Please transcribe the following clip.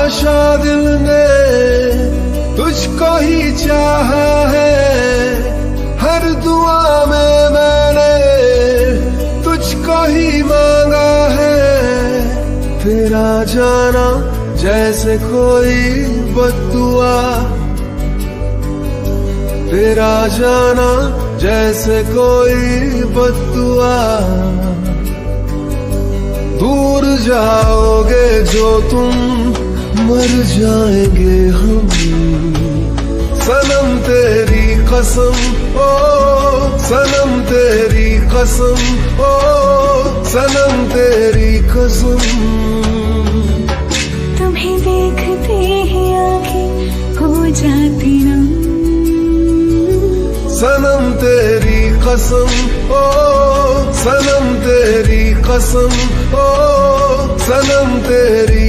हमेशा दिल ने तुझको ही चाहा है, हर दुआ में मैंने तुझको ही मांगा है। तेरा जाना जैसे कोई बद्दुआ, तेरा जाना जैसे कोई बद्दुआ। दूर जाओगे जो तुम, मर जाएंगे हम। सनम तेरी कसम, ओ सनम तेरी कसम, ओ सनम तेरी कसम। तुम्हें देखते ही आंखें हो जाती नम। सनम तेरी कसम, ओ सनम तेरी कसम, ओ सनम तेरी